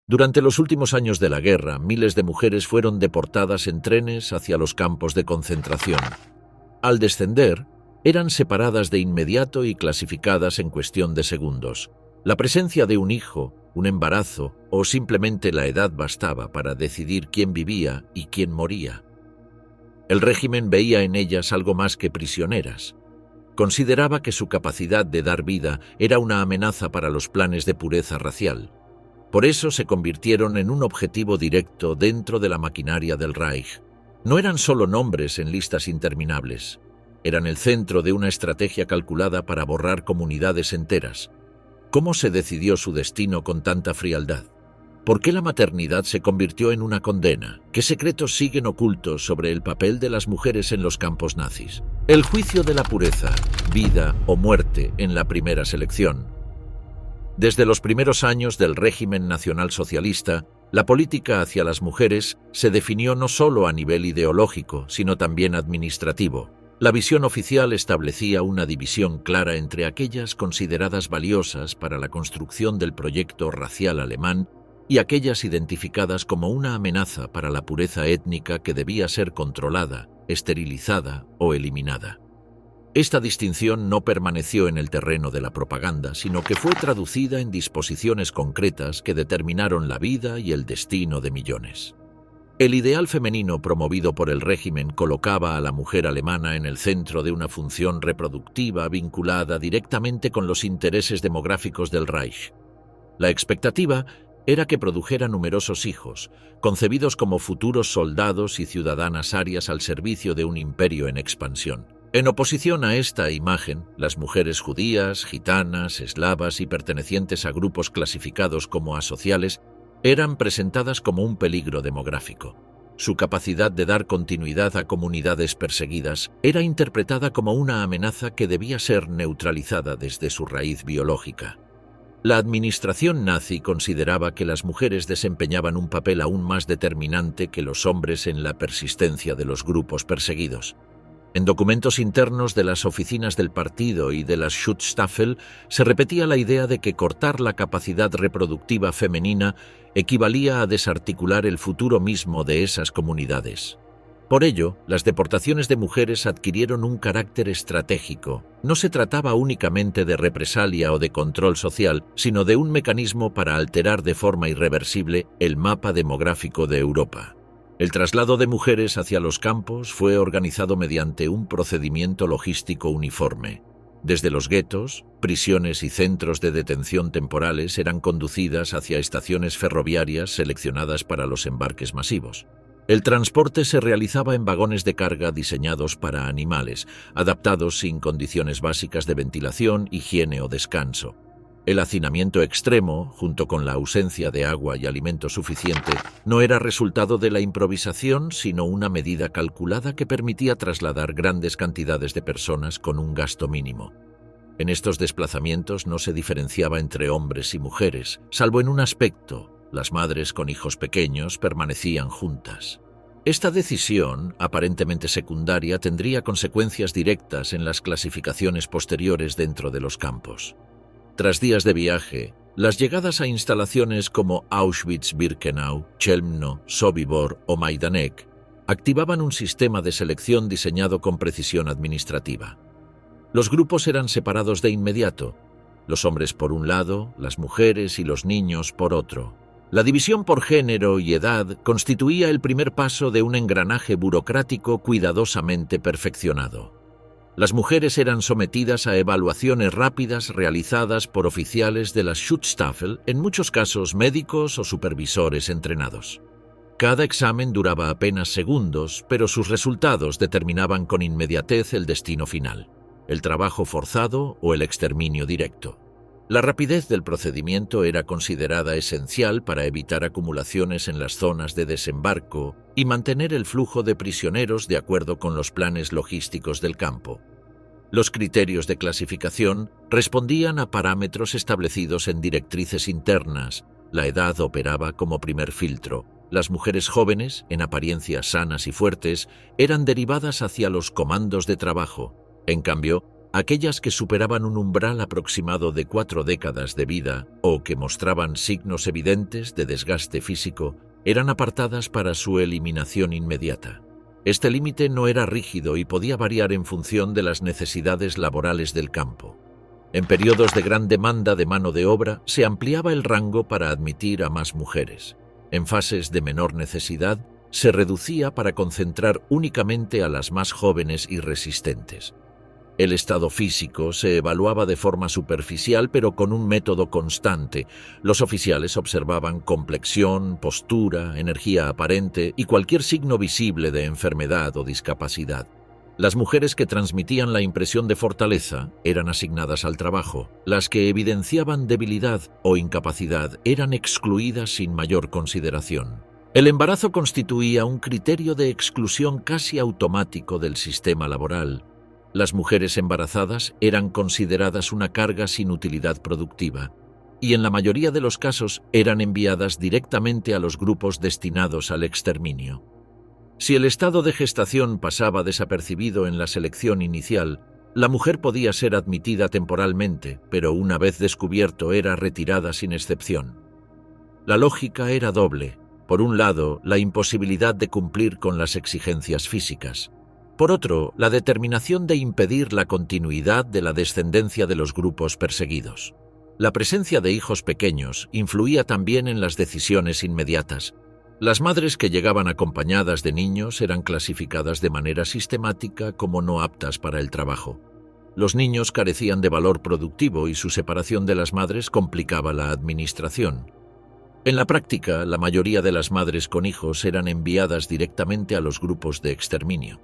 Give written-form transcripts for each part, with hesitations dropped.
Durante los últimos años de la guerra, miles de mujeres fueron deportadas en trenes hacia los campos de concentración. Al descender, eran separadas de inmediato y clasificadas en cuestión de segundos. La presencia de un hijo, un embarazo o simplemente la edad bastaba para decidir quién vivía y quién moría. El régimen veía en ellas algo más que prisioneras. Consideraba que su capacidad de dar vida era una amenaza para los planes de pureza racial. Por eso se convirtieron en un objetivo directo dentro de la maquinaria del Reich. No eran solo nombres en listas interminables. Eran el centro de una estrategia calculada para borrar comunidades enteras. ¿Cómo se decidió su destino con tanta frialdad? ¿Por qué la maternidad se convirtió en una condena? ¿Qué secretos siguen ocultos sobre el papel de las mujeres en los campos nazis? El juicio de la pureza, vida o muerte en la primera selección. Desde los primeros años del régimen nacionalsocialista, la política hacia las mujeres se definió no solo a nivel ideológico, sino también administrativo. La visión oficial establecía una división clara entre aquellas consideradas valiosas para la construcción del proyecto racial alemán y aquellas identificadas como una amenaza para la pureza étnica que debía ser controlada, esterilizada o eliminada. Esta distinción no permaneció en el terreno de la propaganda, sino que fue traducida en disposiciones concretas que determinaron la vida y el destino de millones. El ideal femenino promovido por el régimen colocaba a la mujer alemana en el centro de una función reproductiva vinculada directamente con los intereses demográficos del Reich. La expectativa era que produjera numerosos hijos, concebidos como futuros soldados y ciudadanas arias al servicio de un imperio en expansión. En oposición a esta imagen, las mujeres judías, gitanas, eslavas y pertenecientes a grupos clasificados como asociales eran presentadas como un peligro demográfico. Su capacidad de dar continuidad a comunidades perseguidas era interpretada como una amenaza que debía ser neutralizada desde su raíz biológica. La administración nazi consideraba que las mujeres desempeñaban un papel aún más determinante que los hombres en la persistencia de los grupos perseguidos. En documentos internos de las oficinas del partido y de las Schutzstaffel se repetía la idea de que cortar la capacidad reproductiva femenina equivalía a desarticular el futuro mismo de esas comunidades. Por ello, las deportaciones de mujeres adquirieron un carácter estratégico. No se trataba únicamente de represalia o de control social, sino de un mecanismo para alterar de forma irreversible el mapa demográfico de Europa. El traslado de mujeres hacia los campos fue organizado mediante un procedimiento logístico uniforme. Desde los guetos, prisiones y centros de detención temporales eran conducidas hacia estaciones ferroviarias seleccionadas para los embarques masivos. El transporte se realizaba en vagones de carga diseñados para animales, adaptados sin condiciones básicas de ventilación, higiene o descanso. El hacinamiento extremo, junto con la ausencia de agua y alimento suficiente, no era resultado de la improvisación, sino una medida calculada que permitía trasladar grandes cantidades de personas con un gasto mínimo. En estos desplazamientos no se diferenciaba entre hombres y mujeres, salvo en un aspecto: las madres con hijos pequeños permanecían juntas. Esta decisión, aparentemente secundaria, tendría consecuencias directas en las clasificaciones posteriores dentro de los campos. Tras días de viaje, las llegadas a instalaciones como Auschwitz-Birkenau, Chelmno, Sobibor o Majdanek activaban un sistema de selección diseñado con precisión administrativa. Los grupos eran separados de inmediato, los hombres por un lado, las mujeres y los niños por otro. La división por género y edad constituía el primer paso de un engranaje burocrático cuidadosamente perfeccionado. Las mujeres eran sometidas a evaluaciones rápidas realizadas por oficiales de la Schutzstaffel, en muchos casos médicos o supervisores entrenados. Cada examen duraba apenas segundos, pero sus resultados determinaban con inmediatez el destino final: el trabajo forzado o el exterminio directo. La rapidez del procedimiento era considerada esencial para evitar acumulaciones en las zonas de desembarco y mantener el flujo de prisioneros de acuerdo con los planes logísticos del campo. Los criterios de clasificación respondían a parámetros establecidos en directrices internas. La edad operaba como primer filtro. Las mujeres jóvenes, en apariencia sanas y fuertes, eran derivadas hacia los comandos de trabajo. En cambio, Aquellas que superaban un umbral aproximado de 4 décadas de vida o que mostraban signos evidentes de desgaste físico eran apartadas para su eliminación inmediata. Este límite no era rígido y podía variar en función de las necesidades laborales del campo. En periodos de gran demanda de mano de obra se ampliaba el rango para admitir a más mujeres. En fases de menor necesidad se reducía para concentrar únicamente a las más jóvenes y resistentes. El estado físico se evaluaba de forma superficial pero con un método constante. Los oficiales observaban complexión, postura, energía aparente y cualquier signo visible de enfermedad o discapacidad. Las mujeres que transmitían la impresión de fortaleza eran asignadas al trabajo. Las que evidenciaban debilidad o incapacidad eran excluidas sin mayor consideración. El embarazo constituía un criterio de exclusión casi automático del sistema laboral. Las mujeres embarazadas eran consideradas una carga sin utilidad productiva y en la mayoría de los casos eran enviadas directamente a los grupos destinados al exterminio. Si el estado de gestación pasaba desapercibido en la selección inicial, la mujer podía ser admitida temporalmente, pero una vez descubierto era retirada sin excepción. La lógica era doble. Por un lado, la imposibilidad de cumplir con las exigencias físicas. Por otro, la determinación de impedir la continuidad de la descendencia de los grupos perseguidos. La presencia de hijos pequeños influía también en las decisiones inmediatas. Las madres que llegaban acompañadas de niños eran clasificadas de manera sistemática como no aptas para el trabajo. Los niños carecían de valor productivo y su separación de las madres complicaba la administración. En la práctica, la mayoría de las madres con hijos eran enviadas directamente a los grupos de exterminio.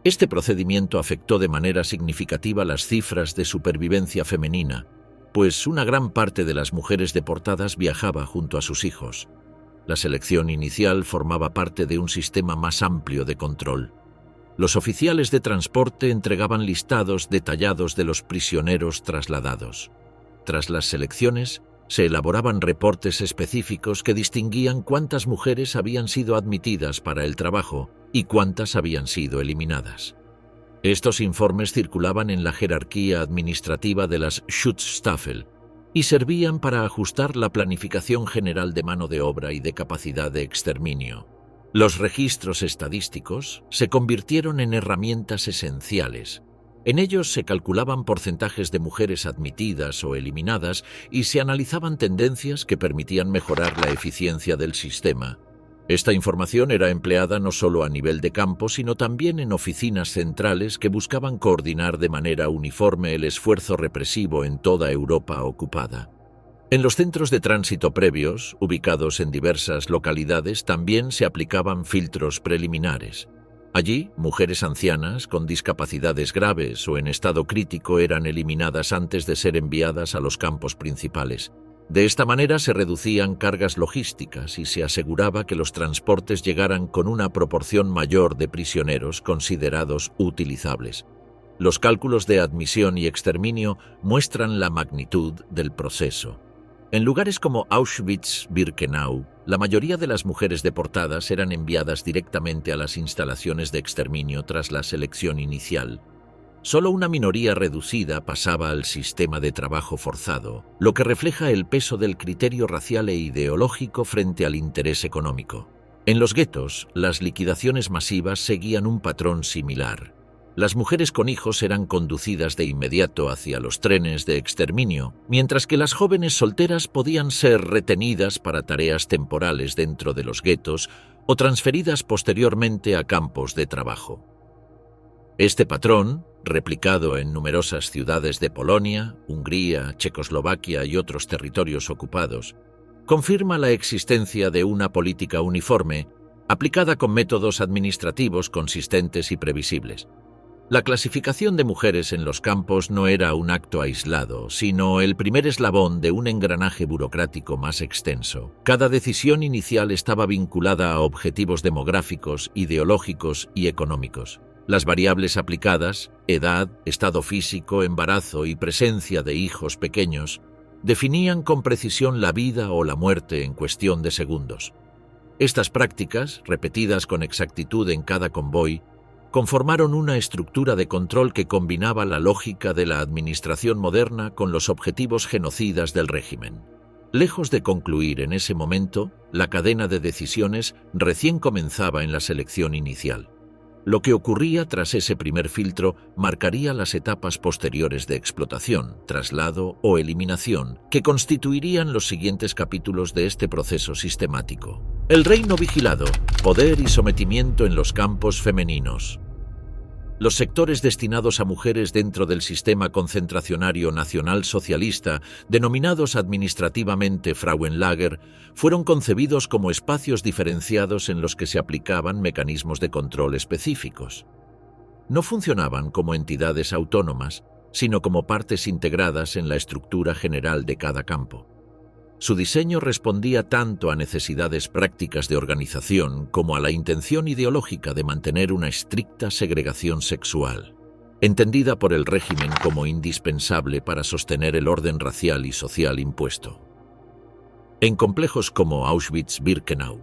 Este procedimiento afectó de manera significativa las cifras de supervivencia femenina, pues una gran parte de las mujeres deportadas viajaba junto a sus hijos. La selección inicial formaba parte de un sistema más amplio de control. Los oficiales de transporte entregaban listados detallados de los prisioneros trasladados. Tras las selecciones, se elaboraban reportes específicos que distinguían cuántas mujeres habían sido admitidas para el trabajo y cuántas habían sido eliminadas. Estos informes circulaban en la jerarquía administrativa de las Schutzstaffel y servían para ajustar la planificación general de mano de obra y de capacidad de exterminio. Los registros estadísticos se convirtieron en herramientas esenciales. En ellos se calculaban porcentajes de mujeres admitidas o eliminadas y se analizaban tendencias que permitían mejorar la eficiencia del sistema. Esta información era empleada no solo a nivel de campo, sino también en oficinas centrales que buscaban coordinar de manera uniforme el esfuerzo represivo en toda Europa ocupada. En los centros de tránsito previos, ubicados en diversas localidades, también se aplicaban filtros preliminares. Allí, mujeres ancianas con discapacidades graves o en estado crítico eran eliminadas antes de ser enviadas a los campos principales. De esta manera se reducían cargas logísticas y se aseguraba que los transportes llegaran con una proporción mayor de prisioneros considerados utilizables. Los cálculos de admisión y exterminio muestran la magnitud del proceso. En lugares como Auschwitz-Birkenau, la mayoría de las mujeres deportadas eran enviadas directamente a las instalaciones de exterminio tras la selección inicial. Solo una minoría reducida pasaba al sistema de trabajo forzado, lo que refleja el peso del criterio racial e ideológico frente al interés económico. En los guetos, las liquidaciones masivas seguían un patrón similar. Las mujeres con hijos eran conducidas de inmediato hacia los trenes de exterminio, mientras que las jóvenes solteras podían ser retenidas para tareas temporales dentro de los guetos o transferidas posteriormente a campos de trabajo. Este patrón, replicado en numerosas ciudades de Polonia, Hungría, Checoslovaquia y otros territorios ocupados, confirma la existencia de una política uniforme aplicada con métodos administrativos consistentes y previsibles. La clasificación de mujeres en los campos no era un acto aislado, sino el primer eslabón de un engranaje burocrático más extenso. Cada decisión inicial estaba vinculada a objetivos demográficos, ideológicos y económicos. Las variables aplicadas, edad, estado físico, embarazo y presencia de hijos pequeños, definían con precisión la vida o la muerte en cuestión de segundos. Estas prácticas, repetidas con exactitud en cada convoy, conformaron una estructura de control que combinaba la lógica de la administración moderna con los objetivos genocidas del régimen. Lejos de concluir en ese momento, la cadena de decisiones recién comenzaba en la selección inicial. Lo que ocurría tras ese primer filtro marcaría las etapas posteriores de explotación, traslado o eliminación, que constituirían los siguientes capítulos de este proceso sistemático. El reino vigilado, poder y sometimiento en los campos femeninos. Los sectores destinados a mujeres dentro del sistema concentracionario nacional socialista, denominados administrativamente Frauenlager, fueron concebidos como espacios diferenciados en los que se aplicaban mecanismos de control específicos. No funcionaban como entidades autónomas, sino como partes integradas en la estructura general de cada campo. Su diseño respondía tanto a necesidades prácticas de organización como a la intención ideológica de mantener una estricta segregación sexual, entendida por el régimen como indispensable para sostener el orden racial y social impuesto. En complejos como Auschwitz-Birkenau,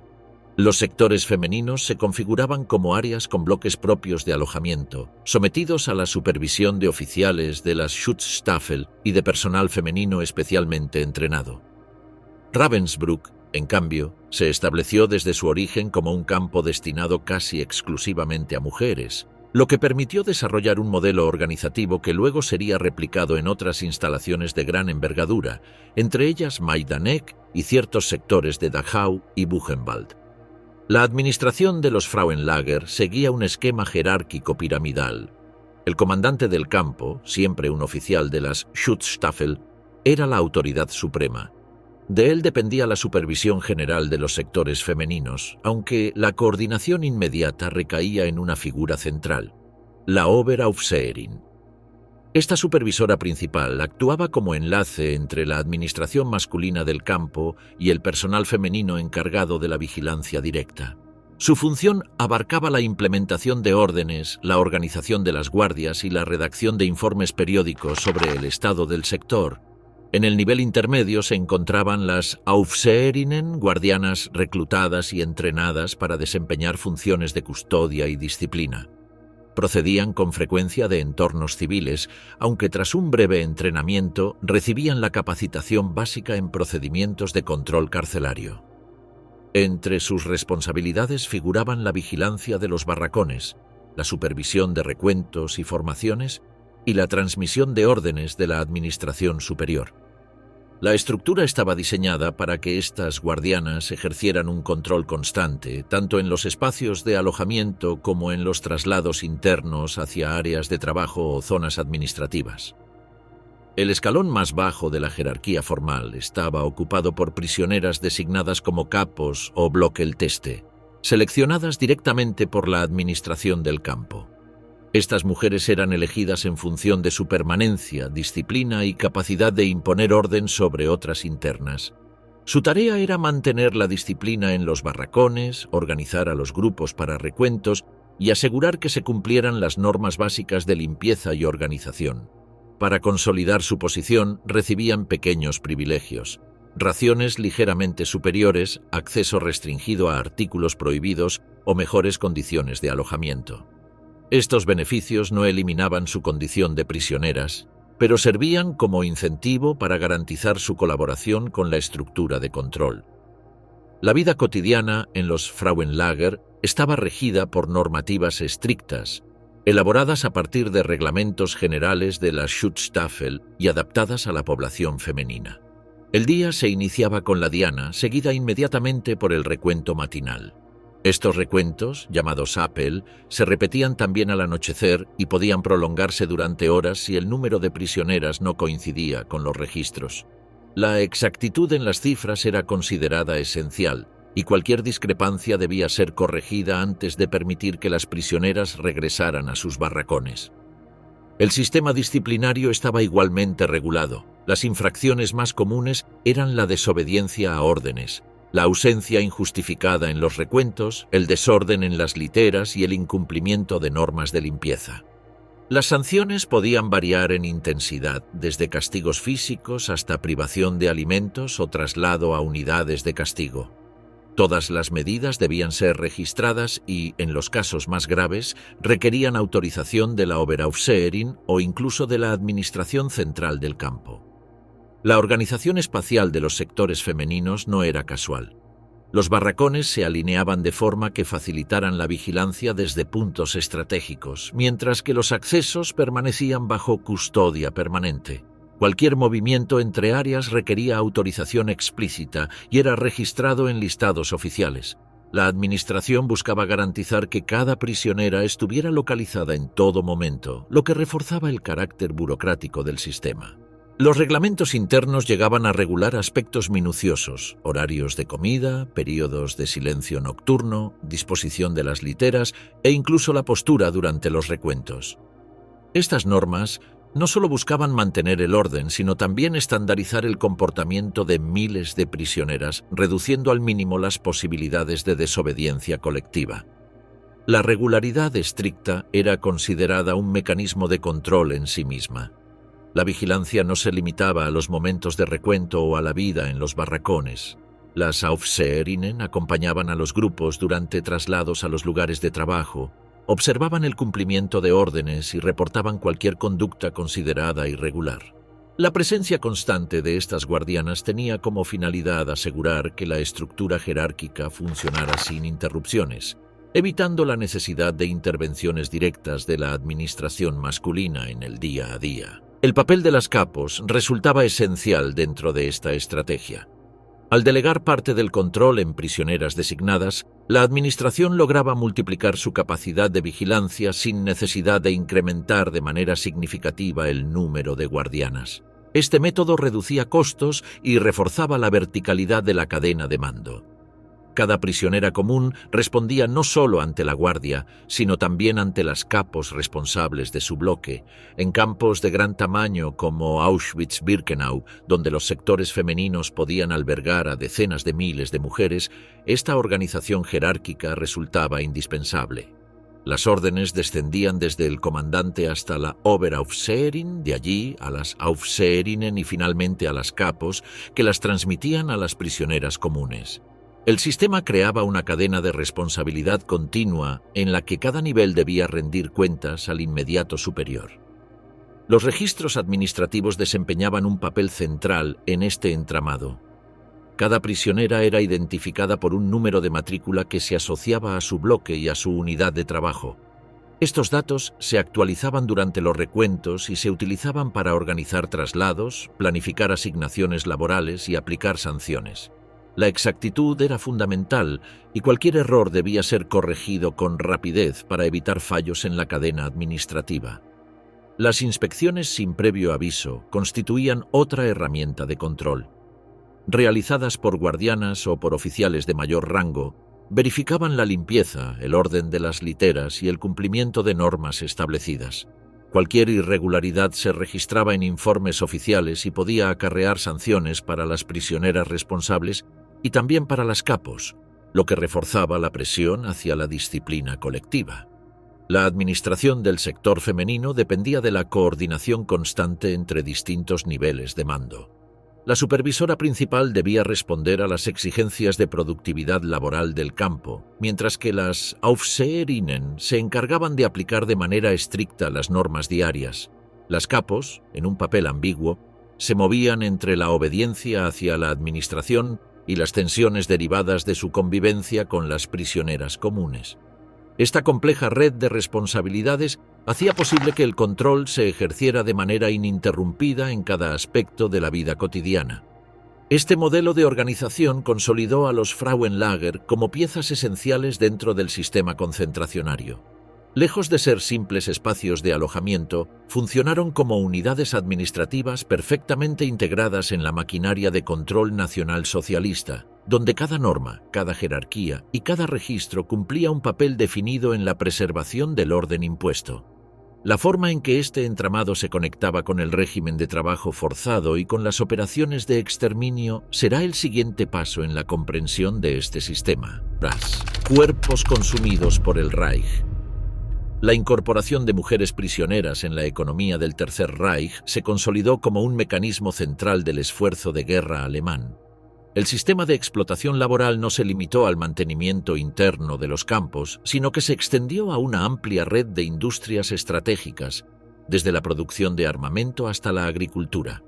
los sectores femeninos se configuraban como áreas con bloques propios de alojamiento, sometidos a la supervisión de oficiales de las Schutzstaffel y de personal femenino especialmente entrenado. Ravensbrück, en cambio, se estableció desde su origen como un campo destinado casi exclusivamente a mujeres, lo que permitió desarrollar un modelo organizativo que luego sería replicado en otras instalaciones de gran envergadura, entre ellas Majdanek y ciertos sectores de Dachau y Buchenwald. La administración de los Frauenlager seguía un esquema jerárquico piramidal. El comandante del campo, siempre un oficial de las Schutzstaffel, era la autoridad suprema. De él dependía la supervisión general de los sectores femeninos, aunque la coordinación inmediata recaía en una figura central, la Oberaufseherin. Esta supervisora principal actuaba como enlace entre la administración masculina del campo y el personal femenino encargado de la vigilancia directa. Su función abarcaba la implementación de órdenes, la organización de las guardias y la redacción de informes periódicos sobre el estado del sector. En el nivel intermedio se encontraban las Aufseherinnen, guardianas reclutadas y entrenadas para desempeñar funciones de custodia y disciplina. Procedían con frecuencia de entornos civiles, aunque tras un breve entrenamiento recibían la capacitación básica en procedimientos de control carcelario. Entre sus responsabilidades figuraban la vigilancia de los barracones, la supervisión de recuentos y formaciones y la transmisión de órdenes de la administración superior. La estructura estaba diseñada para que estas guardianas ejercieran un control constante, tanto en los espacios de alojamiento como en los traslados internos hacia áreas de trabajo o zonas administrativas. El escalón más bajo de la jerarquía formal estaba ocupado por prisioneras designadas como capos o Blockelteste, seleccionadas directamente por la administración del campo. Estas mujeres eran elegidas en función de su permanencia, disciplina y capacidad de imponer orden sobre otras internas. Su tarea era mantener la disciplina en los barracones, organizar a los grupos para recuentos y asegurar que se cumplieran las normas básicas de limpieza y organización. Para consolidar su posición, recibían pequeños privilegios: raciones ligeramente superiores, acceso restringido a artículos prohibidos o mejores condiciones de alojamiento. Estos beneficios no eliminaban su condición de prisioneras, pero servían como incentivo para garantizar su colaboración con la estructura de control. La vida cotidiana en los Frauenlager estaba regida por normativas estrictas, elaboradas a partir de reglamentos generales de la Schutzstaffel y adaptadas a la población femenina. El día se iniciaba con la diana, seguida inmediatamente por el recuento matinal. Estos recuentos, llamados Appel, se repetían también al anochecer y podían prolongarse durante horas si el número de prisioneras no coincidía con los registros. La exactitud en las cifras era considerada esencial, y cualquier discrepancia debía ser corregida antes de permitir que las prisioneras regresaran a sus barracones. El sistema disciplinario estaba igualmente regulado. Las infracciones más comunes eran la desobediencia a órdenes, la ausencia injustificada en los recuentos, el desorden en las literas y el incumplimiento de normas de limpieza. Las sanciones podían variar en intensidad, desde castigos físicos hasta privación de alimentos o traslado a unidades de castigo. Todas las medidas debían ser registradas y, en los casos más graves, requerían autorización de la Oberaufseherin o incluso de la Administración Central del Campo. La organización espacial de los sectores femeninos no era casual. Los barracones se alineaban de forma que facilitaran la vigilancia desde puntos estratégicos, mientras que los accesos permanecían bajo custodia permanente. Cualquier movimiento entre áreas requería autorización explícita y era registrado en listados oficiales. La administración buscaba garantizar que cada prisionera estuviera localizada en todo momento, lo que reforzaba el carácter burocrático del sistema. Los reglamentos internos llegaban a regular aspectos minuciosos: horarios de comida, periodos de silencio nocturno, disposición de las literas e incluso la postura durante los recuentos. Estas normas no solo buscaban mantener el orden, sino también estandarizar el comportamiento de miles de prisioneras, reduciendo al mínimo las posibilidades de desobediencia colectiva. La regularidad estricta era considerada un mecanismo de control en sí misma. La vigilancia no se limitaba a los momentos de recuento o a la vida en los barracones. Las Aufseherinnen acompañaban a los grupos durante traslados a los lugares de trabajo, observaban el cumplimiento de órdenes y reportaban cualquier conducta considerada irregular. La presencia constante de estas guardianas tenía como finalidad asegurar que la estructura jerárquica funcionara sin interrupciones, evitando la necesidad de intervenciones directas de la administración masculina en el día a día. El papel de las capos resultaba esencial dentro de esta estrategia. Al delegar parte del control en prisioneras designadas, la administración lograba multiplicar su capacidad de vigilancia sin necesidad de incrementar de manera significativa el número de guardianas. Este método reducía costos y reforzaba la verticalidad de la cadena de mando. Cada prisionera común respondía no solo ante la guardia, sino también ante las capos responsables de su bloque. En campos de gran tamaño como Auschwitz-Birkenau, donde los sectores femeninos podían albergar a decenas de miles de mujeres, esta organización jerárquica resultaba indispensable. Las órdenes descendían desde el comandante hasta la Oberaufseherin, de allí a las Aufseherinnen y finalmente a las capos, que las transmitían a las prisioneras comunes. El sistema creaba una cadena de responsabilidad continua en la que cada nivel debía rendir cuentas al inmediato superior. Los registros administrativos desempeñaban un papel central en este entramado. Cada prisionera era identificada por un número de matrícula que se asociaba a su bloque y a su unidad de trabajo. Estos datos se actualizaban durante los recuentos y se utilizaban para organizar traslados, planificar asignaciones laborales y aplicar sanciones. La exactitud era fundamental y cualquier error debía ser corregido con rapidez para evitar fallos en la cadena administrativa. Las inspecciones sin previo aviso constituían otra herramienta de control. Realizadas por guardianas o por oficiales de mayor rango, verificaban la limpieza, el orden de las literas y el cumplimiento de normas establecidas. Cualquier irregularidad se registraba en informes oficiales y podía acarrear sanciones para las prisioneras responsables y también para las capos, lo que reforzaba la presión hacia la disciplina colectiva. La administración del sector femenino dependía de la coordinación constante entre distintos niveles de mando. La supervisora principal debía responder a las exigencias de productividad laboral del campo, mientras que las Aufseherinnen se encargaban de aplicar de manera estricta las normas diarias. Las capos, en un papel ambiguo, se movían entre la obediencia hacia la administración y las tensiones derivadas de su convivencia con las prisioneras comunes. Esta compleja red de responsabilidades hacía posible que el control se ejerciera de manera ininterrumpida en cada aspecto de la vida cotidiana. Este modelo de organización consolidó a los Frauenlager como piezas esenciales dentro del sistema concentracionario. Lejos de ser simples espacios de alojamiento, funcionaron como unidades administrativas perfectamente integradas en la maquinaria de control nacional socialista, donde cada norma, cada jerarquía y cada registro cumplía un papel definido en la preservación del orden impuesto. La forma en que este entramado se conectaba con el régimen de trabajo forzado y con las operaciones de exterminio será el siguiente paso en la comprensión de este sistema. Cuerpos consumidos por el Reich. La incorporación de mujeres prisioneras en la economía del Tercer Reich se consolidó como un mecanismo central del esfuerzo de guerra alemán. El sistema de explotación laboral no se limitó al mantenimiento interno de los campos, sino que se extendió a una amplia red de industrias estratégicas, desde la producción de armamento hasta la agricultura.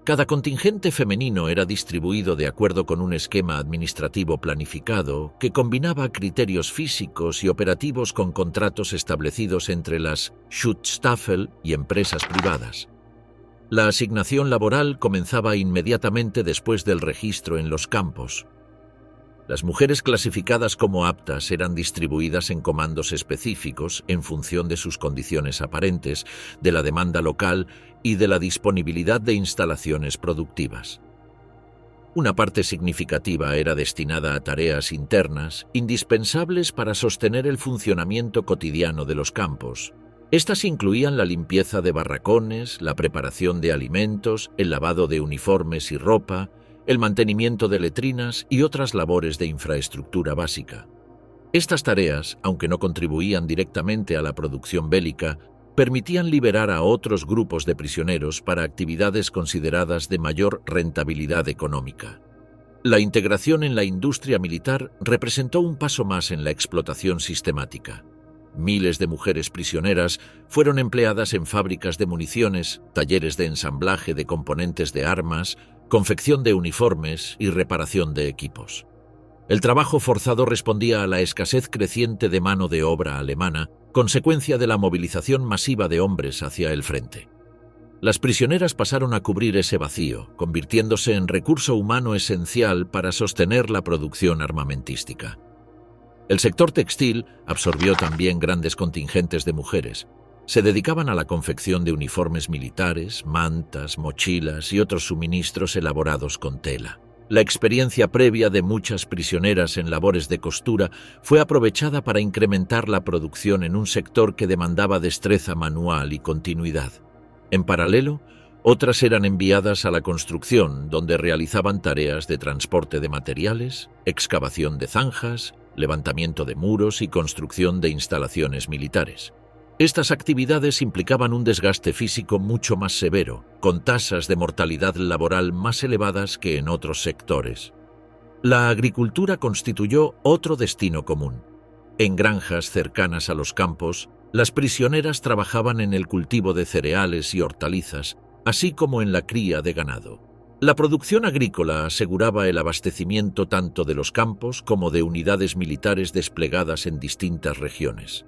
Cada contingente femenino era distribuido de acuerdo con un esquema administrativo planificado que combinaba criterios físicos y operativos con contratos establecidos entre las Schutzstaffel y empresas privadas. La asignación laboral comenzaba inmediatamente después del registro en los campos. Las mujeres clasificadas como aptas eran distribuidas en comandos específicos en función de sus condiciones aparentes, de la demanda local y de la disponibilidad de instalaciones productivas. Una parte significativa era destinada a tareas internas, indispensables para sostener el funcionamiento cotidiano de los campos. Estas incluían la limpieza de barracones, la preparación de alimentos, el lavado de uniformes y ropa, el mantenimiento de letrinas y otras labores de infraestructura básica. Estas tareas, aunque no contribuían directamente a la producción bélica, permitían liberar a otros grupos de prisioneros para actividades consideradas de mayor rentabilidad económica. La integración en la industria militar representó un paso más en la explotación sistemática. Miles de mujeres prisioneras fueron empleadas en fábricas de municiones, talleres de ensamblaje de componentes de armas, confección de uniformes y reparación de equipos. El trabajo forzado respondía a la escasez creciente de mano de obra alemana, consecuencia de la movilización masiva de hombres hacia el frente. Las prisioneras pasaron a cubrir ese vacío, convirtiéndose en recurso humano esencial para sostener la producción armamentística. El sector textil absorbió también grandes contingentes de mujeres. Se dedicaban a la confección de uniformes militares, mantas, mochilas y otros suministros elaborados con tela. La experiencia previa de muchas prisioneras en labores de costura fue aprovechada para incrementar la producción en un sector que demandaba destreza manual y continuidad. En paralelo, otras eran enviadas a la construcción, donde realizaban tareas de transporte de materiales, excavación de zanjas, levantamiento de muros y construcción de instalaciones militares. Estas actividades implicaban un desgaste físico mucho más severo, con tasas de mortalidad laboral más elevadas que en otros sectores. La agricultura constituyó otro destino común. En granjas cercanas a los campos, las prisioneras trabajaban en el cultivo de cereales y hortalizas, así como en la cría de ganado. La producción agrícola aseguraba el abastecimiento tanto de los campos como de unidades militares desplegadas en distintas regiones.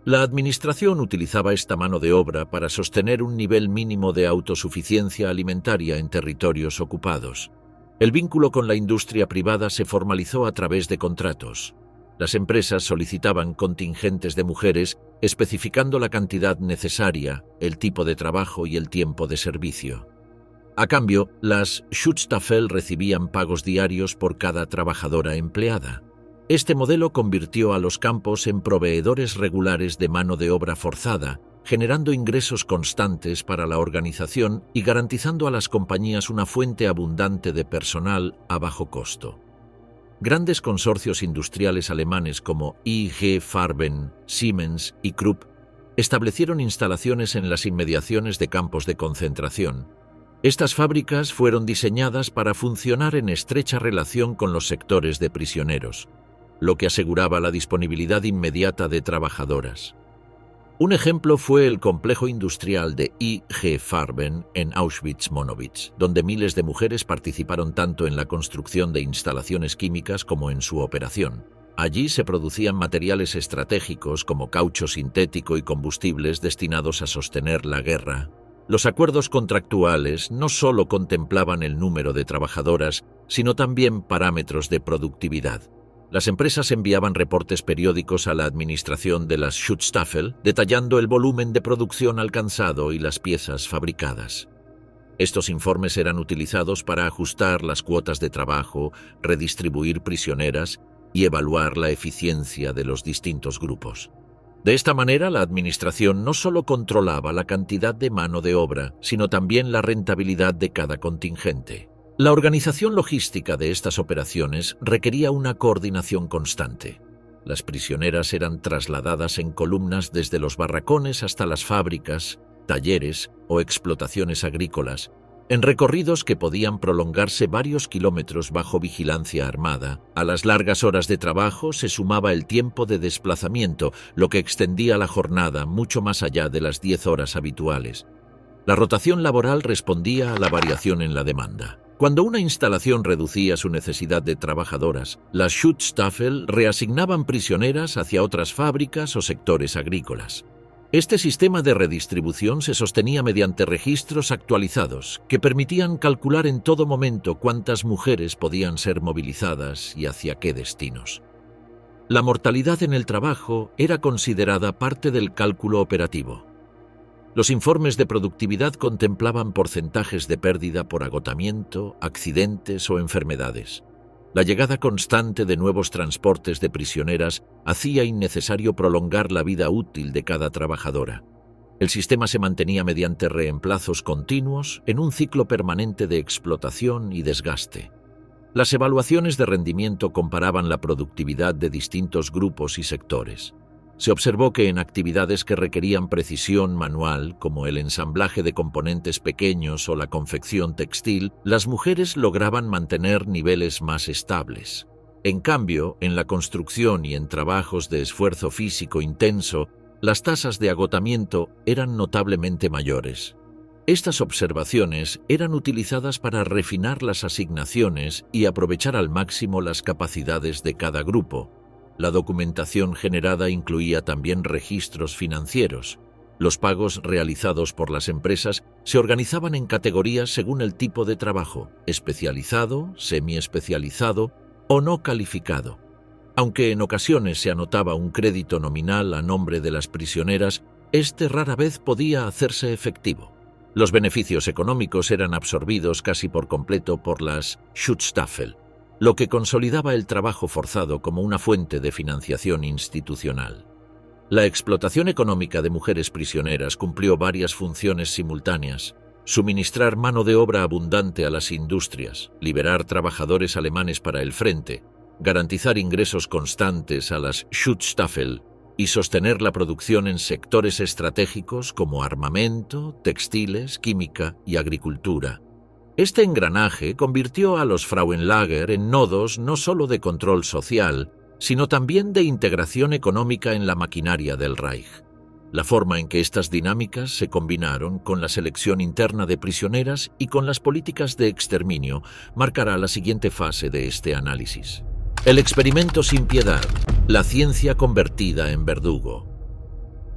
La administración utilizaba esta mano de obra para sostener un nivel mínimo de autosuficiencia alimentaria en territorios ocupados. El vínculo con la industria privada se formalizó a través de contratos. Las empresas solicitaban contingentes de mujeres especificando la cantidad necesaria, el tipo de trabajo y el tiempo de servicio. A cambio, las Schutzstaffel recibían pagos diarios por cada trabajadora empleada. Este modelo convirtió a los campos en proveedores regulares de mano de obra forzada, generando ingresos constantes para la organización y garantizando a las compañías una fuente abundante de personal a bajo costo. Grandes consorcios industriales alemanes como IG Farben, Siemens y Krupp establecieron instalaciones en las inmediaciones de campos de concentración. Estas fábricas fueron diseñadas para funcionar en estrecha relación con los sectores de prisioneros, lo que aseguraba la disponibilidad inmediata de trabajadoras. Un ejemplo fue el complejo industrial de IG Farben en Auschwitz-Monowitz, donde miles de mujeres participaron tanto en la construcción de instalaciones químicas como en su operación. Allí se producían materiales estratégicos como caucho sintético y combustibles destinados a sostener la guerra. Los acuerdos contractuales no solo contemplaban el número de trabajadoras, sino también parámetros de productividad. Las empresas enviaban reportes periódicos a la administración de las Schutzstaffel, detallando el volumen de producción alcanzado y las piezas fabricadas. Estos informes eran utilizados para ajustar las cuotas de trabajo, redistribuir prisioneras y evaluar la eficiencia de los distintos grupos. De esta manera, la administración no solo controlaba la cantidad de mano de obra, sino también la rentabilidad de cada contingente. La organización logística de estas operaciones requería una coordinación constante. Las prisioneras eran trasladadas en columnas desde los barracones hasta las fábricas, talleres o explotaciones agrícolas, En recorridos que podían prolongarse varios kilómetros bajo vigilancia armada, a las largas horas de trabajo se sumaba el tiempo de desplazamiento, lo que extendía la jornada mucho más allá de las 10 horas habituales. La rotación laboral respondía a la variación en la demanda. Cuando una instalación reducía su necesidad de trabajadoras, las Schutzstaffel reasignaban prisioneras hacia otras fábricas o sectores agrícolas. Este sistema de redistribución se sostenía mediante registros actualizados que permitían calcular en todo momento cuántas mujeres podían ser movilizadas y hacia qué destinos. La mortalidad en el trabajo era considerada parte del cálculo operativo. Los informes de productividad contemplaban porcentajes de pérdida por agotamiento, accidentes o enfermedades. La llegada constante de nuevos transportes de prisioneras hacía innecesario prolongar la vida útil de cada trabajadora. El sistema se mantenía mediante reemplazos continuos en un ciclo permanente de explotación y desgaste. Las evaluaciones de rendimiento comparaban la productividad de distintos grupos y sectores. Se observó que en actividades que requerían precisión manual, como el ensamblaje de componentes pequeños o la confección textil, las mujeres lograban mantener niveles más estables. En cambio, en la construcción y en trabajos de esfuerzo físico intenso, las tasas de agotamiento eran notablemente mayores. Estas observaciones eran utilizadas para refinar las asignaciones y aprovechar al máximo las capacidades de cada grupo. La documentación generada incluía también registros financieros. Los pagos realizados por las empresas se organizaban en categorías según el tipo de trabajo: especializado, semiespecializado o no calificado. Aunque en ocasiones se anotaba un crédito nominal a nombre de las prisioneras, este rara vez podía hacerse efectivo. Los beneficios económicos eran absorbidos casi por completo por las Schutzstaffel, lo que consolidaba el trabajo forzado como una fuente de financiación institucional. La explotación económica de mujeres prisioneras cumplió varias funciones simultáneas: suministrar mano de obra abundante a las industrias, liberar trabajadores alemanes para el frente, garantizar ingresos constantes a las Schutzstaffel y sostener la producción en sectores estratégicos como armamento, textiles, química y agricultura. Este engranaje convirtió a los Frauenlager en nodos no solo de control social, sino también de integración económica en la maquinaria del Reich. La forma en que estas dinámicas se combinaron con la selección interna de prisioneras y con las políticas de exterminio marcará la siguiente fase de este análisis. El experimento sin piedad, la ciencia convertida en verdugo.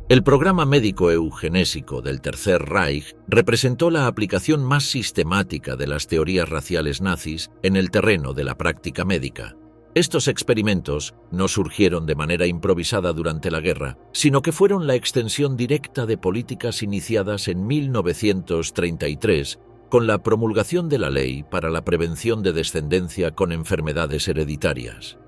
El programa médico eugenésico del Tercer Reich representó la aplicación más sistemática de las teorías raciales nazis en el terreno de la práctica médica. Estos experimentos no surgieron de manera improvisada durante la guerra, sino que fueron la extensión directa de políticas iniciadas en 1933 con la promulgación de la Ley para la Prevención de Descendencia con Enfermedades Hereditarias.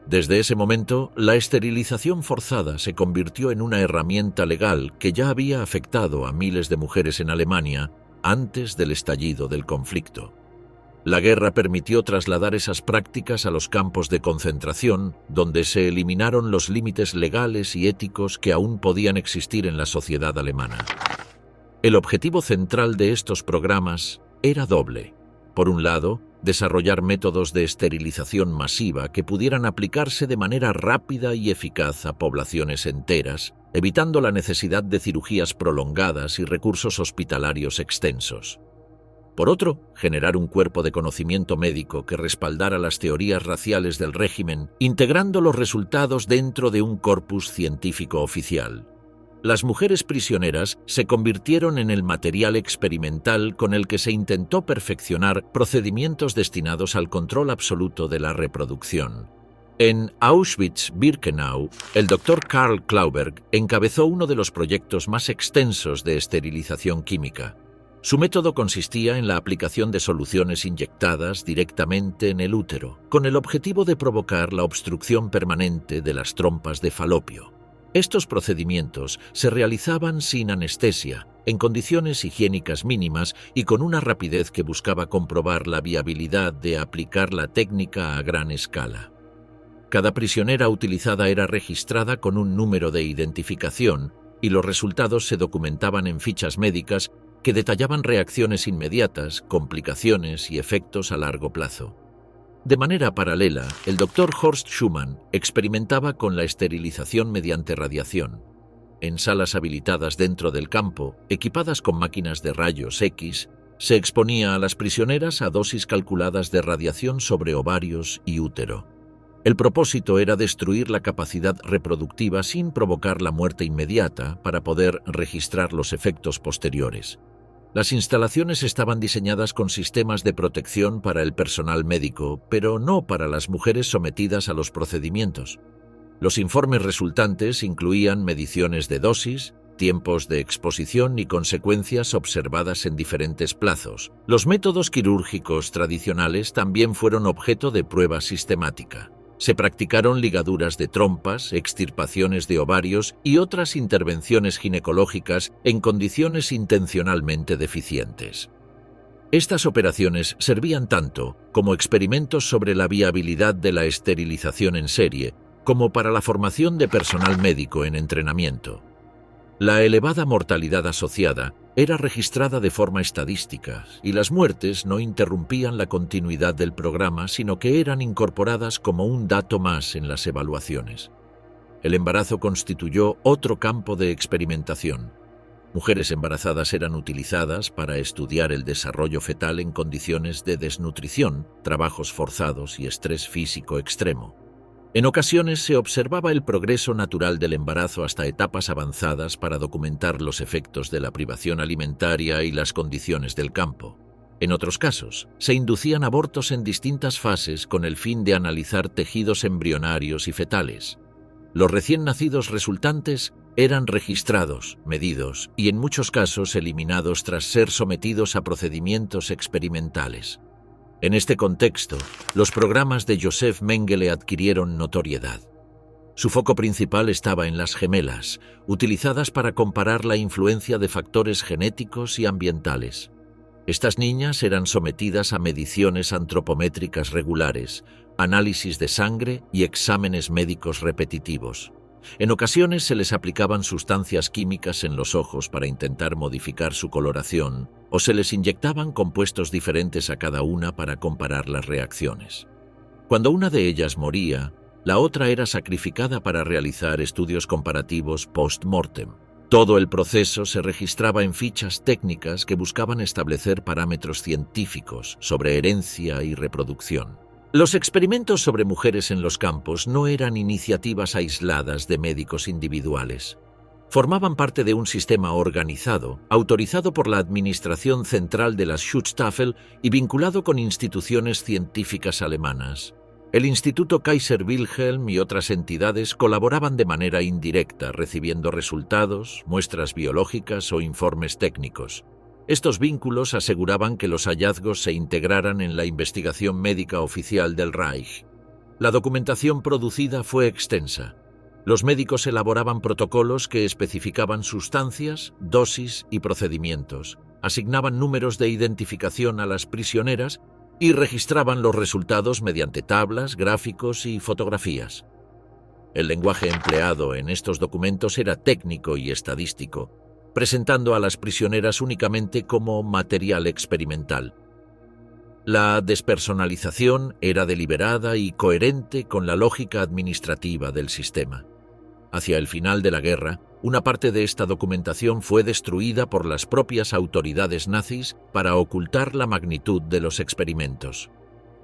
Desde ese momento, la esterilización forzada se convirtió en una herramienta legal que ya había afectado a miles de mujeres en Alemania antes del estallido del conflicto. La guerra permitió trasladar esas prácticas a los campos de concentración, donde se eliminaron los límites legales y éticos que aún podían existir en la sociedad alemana. El objetivo central de estos programas era doble. Por un lado, desarrollar métodos de esterilización masiva que pudieran aplicarse de manera rápida y eficaz a poblaciones enteras, evitando la necesidad de cirugías prolongadas y recursos hospitalarios extensos. Por otro, generar un cuerpo de conocimiento médico que respaldara las teorías raciales del régimen, integrando los resultados dentro de un corpus científico oficial. Las mujeres prisioneras se convirtieron en el material experimental con el que se intentó perfeccionar procedimientos destinados al control absoluto de la reproducción. En Auschwitz-Birkenau, el Dr. Karl Klauberg encabezó uno de los proyectos más extensos de esterilización química. Su método consistía en la aplicación de soluciones inyectadas directamente en el útero, con el objetivo de provocar la obstrucción permanente de las trompas de falopio. Estos procedimientos se realizaban sin anestesia, en condiciones higiénicas mínimas y con una rapidez que buscaba comprobar la viabilidad de aplicar la técnica a gran escala. Cada prisionera utilizada era registrada con un número de identificación y los resultados se documentaban en fichas médicas que detallaban reacciones inmediatas, complicaciones y efectos a largo plazo. De manera paralela, el Dr. Horst Schumann experimentaba con la esterilización mediante radiación. En salas habilitadas dentro del campo, equipadas con máquinas de rayos X, se exponía a las prisioneras a dosis calculadas de radiación sobre ovarios y útero. El propósito era destruir la capacidad reproductiva sin provocar la muerte inmediata para poder registrar los efectos posteriores. Las instalaciones estaban diseñadas con sistemas de protección para el personal médico, pero no para las mujeres sometidas a los procedimientos. Los informes resultantes incluían mediciones de dosis, tiempos de exposición y consecuencias observadas en diferentes plazos. Los métodos quirúrgicos tradicionales también fueron objeto de prueba sistemática. Se practicaron ligaduras de trompas, extirpaciones de ovarios y otras intervenciones ginecológicas en condiciones intencionalmente deficientes. Estas operaciones servían tanto como experimentos sobre la viabilidad de la esterilización en serie, como para la formación de personal médico en entrenamiento. La elevada mortalidad asociada era registrada de forma estadística y las muertes no interrumpían la continuidad del programa, sino que eran incorporadas como un dato más en las evaluaciones. El embarazo constituyó otro campo de experimentación. Mujeres embarazadas eran utilizadas para estudiar el desarrollo fetal en condiciones de desnutrición, trabajos forzados y estrés físico extremo. En ocasiones se observaba el progreso natural del embarazo hasta etapas avanzadas para documentar los efectos de la privación alimentaria y las condiciones del campo. En otros casos, se inducían abortos en distintas fases con el fin de analizar tejidos embrionarios y fetales. Los recién nacidos resultantes eran registrados, medidos y en muchos casos eliminados tras ser sometidos a procedimientos experimentales. En este contexto, los programas de Joseph Mengele adquirieron notoriedad. Su foco principal estaba en las gemelas, utilizadas para comparar la influencia de factores genéticos y ambientales. Estas niñas eran sometidas a mediciones antropométricas regulares, análisis de sangre y exámenes médicos repetitivos. En ocasiones se les aplicaban sustancias químicas en los ojos para intentar modificar su coloración, o se les inyectaban compuestos diferentes a cada una para comparar las reacciones. Cuando una de ellas moría, la otra era sacrificada para realizar estudios comparativos post-mortem. Todo el proceso se registraba en fichas técnicas que buscaban establecer parámetros científicos sobre herencia y reproducción. Los experimentos sobre mujeres en los campos no eran iniciativas aisladas de médicos individuales. Formaban parte de un sistema organizado, autorizado por la Administración Central de la Schutzstaffel y vinculado con instituciones científicas alemanas. El Instituto Kaiser Wilhelm y otras entidades colaboraban de manera indirecta, recibiendo resultados, muestras biológicas o informes técnicos. Estos vínculos aseguraban que los hallazgos se integraran en la investigación médica oficial del Reich. La documentación producida fue extensa. Los médicos elaboraban protocolos que especificaban sustancias, dosis y procedimientos, asignaban números de identificación a las prisioneras y registraban los resultados mediante tablas, gráficos y fotografías. El lenguaje empleado en estos documentos era técnico y estadístico, presentando a las prisioneras únicamente como material experimental. La despersonalización era deliberada y coherente con la lógica administrativa del sistema. Hacia el final de la guerra, una parte de esta documentación fue destruida por las propias autoridades nazis para ocultar la magnitud de los experimentos.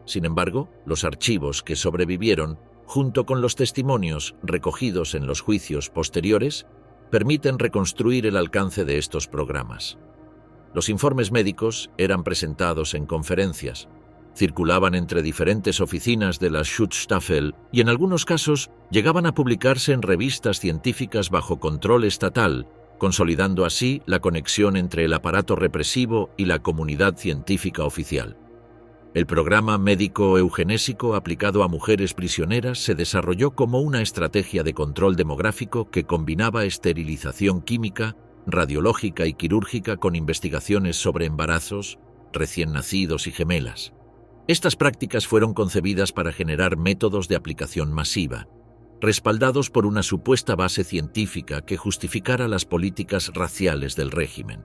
Sin embargo, los archivos que sobrevivieron, junto con los testimonios recogidos en los juicios posteriores, permiten reconstruir el alcance de estos programas. Los informes médicos eran presentados en conferencias, circulaban entre diferentes oficinas de la Schutzstaffel y en algunos casos llegaban a publicarse en revistas científicas bajo control estatal, consolidando así la conexión entre el aparato represivo y la comunidad científica oficial. El programa médico eugenésico aplicado a mujeres prisioneras se desarrolló como una estrategia de control demográfico que combinaba esterilización química, radiológica y quirúrgica con investigaciones sobre embarazos, recién nacidos y gemelas. Estas prácticas fueron concebidas para generar métodos de aplicación masiva, respaldados por una supuesta base científica que justificara las políticas raciales del régimen.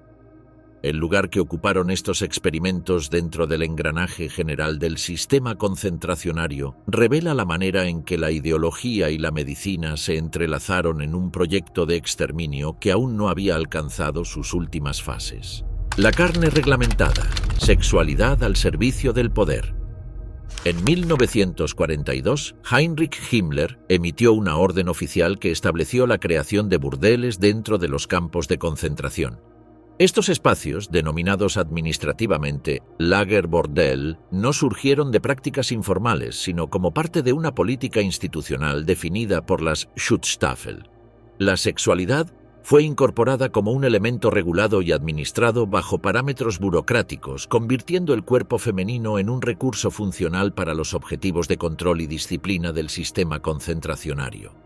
El lugar que ocuparon estos experimentos dentro del engranaje general del sistema concentracionario revela la manera en que la ideología y la medicina se entrelazaron en un proyecto de exterminio que aún no había alcanzado sus últimas fases. La carne reglamentada, sexualidad al servicio del poder. En 1942, Heinrich Himmler emitió una orden oficial que estableció la creación de burdeles dentro de los campos de concentración. Estos espacios, denominados administrativamente Lagerbordell, no surgieron de prácticas informales, sino como parte de una política institucional definida por las Schutzstaffel. La sexualidad fue incorporada como un elemento regulado y administrado bajo parámetros burocráticos, convirtiendo el cuerpo femenino en un recurso funcional para los objetivos de control y disciplina del sistema concentracionario.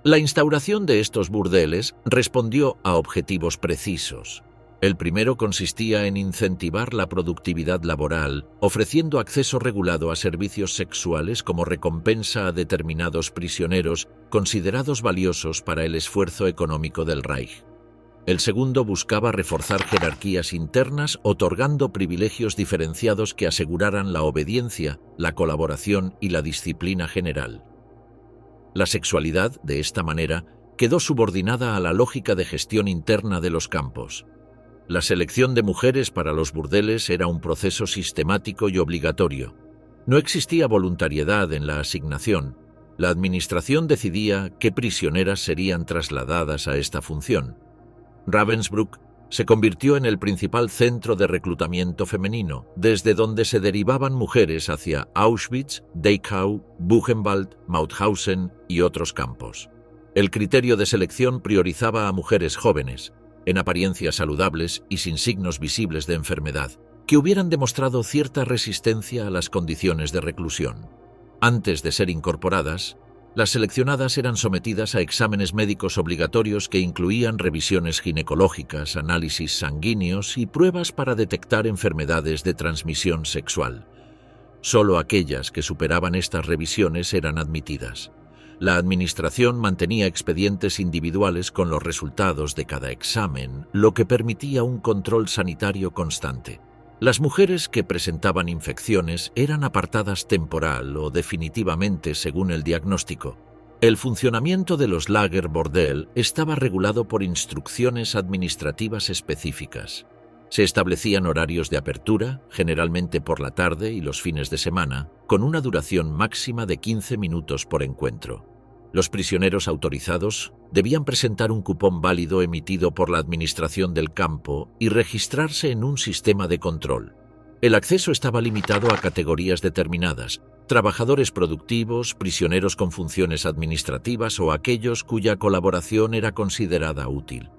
La instauración de estos burdeles respondió a objetivos precisos. El primero consistía en incentivar la productividad laboral, ofreciendo acceso regulado a servicios sexuales como recompensa a determinados prisioneros considerados valiosos para el esfuerzo económico del Reich. El segundo buscaba reforzar jerarquías internas, otorgando privilegios diferenciados que aseguraran la obediencia, la colaboración y la disciplina general. La sexualidad, de esta manera, quedó subordinada a la lógica de gestión interna de los campos. La selección de mujeres para los burdeles era un proceso sistemático y obligatorio. No existía voluntariedad en la asignación. La administración decidía qué prisioneras serían trasladadas a esta función. Ravensbrück se convirtió en el principal centro de reclutamiento femenino, desde donde se derivaban mujeres hacia Auschwitz, Dachau, Buchenwald, Mauthausen y otros campos. El criterio de selección priorizaba a mujeres jóvenes, en apariencia saludables y sin signos visibles de enfermedad, que hubieran demostrado cierta resistencia a las condiciones de reclusión. Antes de ser incorporadas, las seleccionadas eran sometidas a exámenes médicos obligatorios que incluían revisiones ginecológicas, análisis sanguíneos y pruebas para detectar enfermedades de transmisión sexual. Solo aquellas que superaban estas revisiones eran admitidas. La administración mantenía expedientes individuales con los resultados de cada examen, lo que permitía un control sanitario constante. Las mujeres que presentaban infecciones eran apartadas temporal o definitivamente según el diagnóstico. El funcionamiento de los Lagerbordell estaba regulado por instrucciones administrativas específicas. Se establecían horarios de apertura, generalmente por la tarde y los fines de semana, con una duración máxima de 15 minutos por encuentro. Los prisioneros autorizados debían presentar un cupón válido emitido por la administración del campo y registrarse en un sistema de control. El acceso estaba limitado a categorías determinadas: trabajadores productivos, prisioneros con funciones administrativas o aquellos cuya colaboración era considerada útil.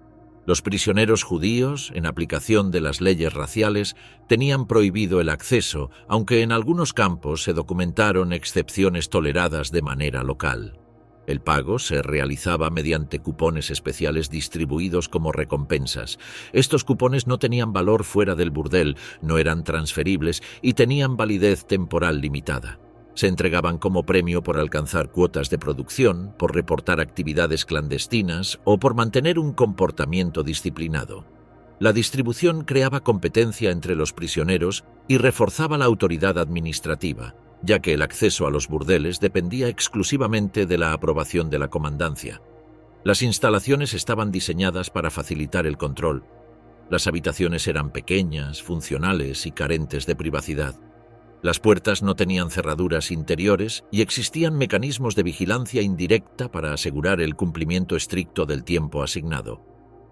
Los prisioneros judíos, en aplicación de las leyes raciales, tenían prohibido el acceso, aunque en algunos campos se documentaron excepciones toleradas de manera local. El pago se realizaba mediante cupones especiales distribuidos como recompensas. Estos cupones no tenían valor fuera del burdel, no eran transferibles y tenían validez temporal limitada. Se entregaban como premio por alcanzar cuotas de producción, por reportar actividades clandestinas o por mantener un comportamiento disciplinado. La distribución creaba competencia entre los prisioneros y reforzaba la autoridad administrativa, ya que el acceso a los burdeles dependía exclusivamente de la aprobación de la comandancia. Las instalaciones estaban diseñadas para facilitar el control. Las habitaciones eran pequeñas, funcionales y carentes de privacidad. Las puertas no tenían cerraduras interiores y existían mecanismos de vigilancia indirecta para asegurar el cumplimiento estricto del tiempo asignado.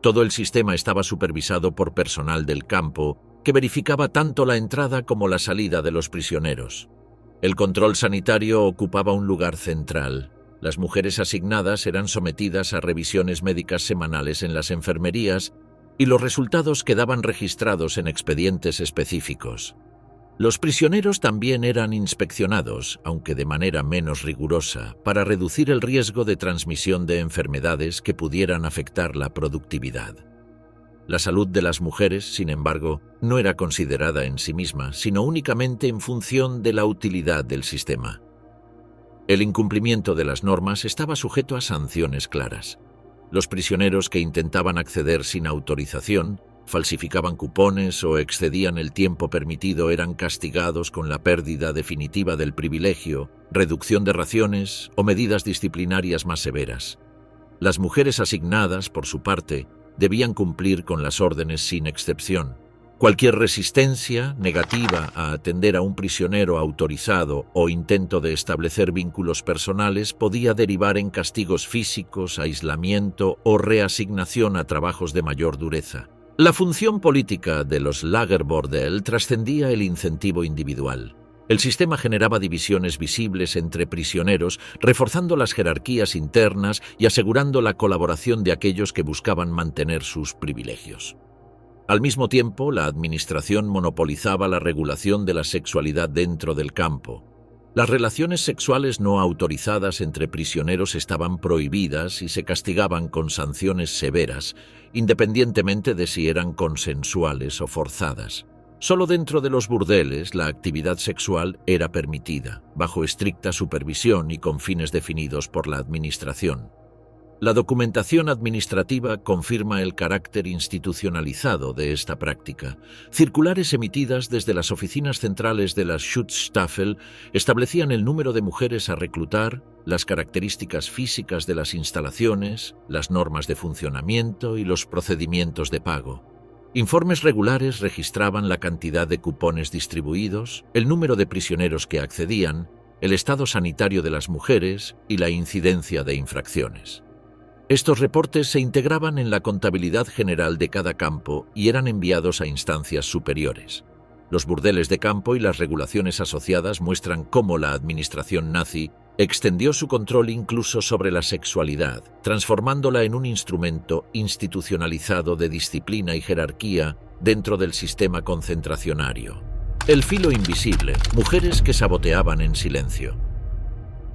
Todo el sistema estaba supervisado por personal del campo, que verificaba tanto la entrada como la salida de los prisioneros. El control sanitario ocupaba un lugar central. Las mujeres asignadas eran sometidas a revisiones médicas semanales en las enfermerías y los resultados quedaban registrados en expedientes específicos. Los prisioneros también eran inspeccionados, aunque de manera menos rigurosa, para reducir el riesgo de transmisión de enfermedades que pudieran afectar la productividad. La salud de las mujeres, sin embargo, no era considerada en sí misma, sino únicamente en función de la utilidad del sistema. El incumplimiento de las normas estaba sujeto a sanciones claras. Los prisioneros que intentaban acceder sin autorización falsificaban cupones o excedían el tiempo permitido eran castigados con la pérdida definitiva del privilegio, reducción de raciones o medidas disciplinarias más severas. Las mujeres asignadas, por su parte, debían cumplir con las órdenes sin excepción. Cualquier resistencia negativa a atender a un prisionero autorizado o intento de establecer vínculos personales podía derivar en castigos físicos, aislamiento o reasignación a trabajos de mayor dureza. La función política de los Lagerbordell trascendía el incentivo individual. El sistema generaba divisiones visibles entre prisioneros, reforzando las jerarquías internas y asegurando la colaboración de aquellos que buscaban mantener sus privilegios. Al mismo tiempo, la administración monopolizaba la regulación de la sexualidad dentro del campo. Las relaciones sexuales no autorizadas entre prisioneros estaban prohibidas y se castigaban con sanciones severas, independientemente de si eran consensuales o forzadas. Solo dentro de los burdeles la actividad sexual era permitida, bajo estricta supervisión y con fines definidos por la administración. La documentación administrativa confirma el carácter institucionalizado de esta práctica. Circulares emitidas desde las oficinas centrales de la Schutzstaffel establecían el número de mujeres a reclutar, las características físicas de las instalaciones, las normas de funcionamiento y los procedimientos de pago. Informes regulares registraban la cantidad de cupones distribuidos, el número de prisioneros que accedían, el estado sanitario de las mujeres y la incidencia de infracciones. Estos reportes se integraban en la contabilidad general de cada campo y eran enviados a instancias superiores. Los burdeles de campo y las regulaciones asociadas muestran cómo la administración nazi extendió su control incluso sobre la sexualidad, transformándola en un instrumento institucionalizado de disciplina y jerarquía dentro del sistema concentracionario. El filo invisible, mujeres que saboteaban en silencio.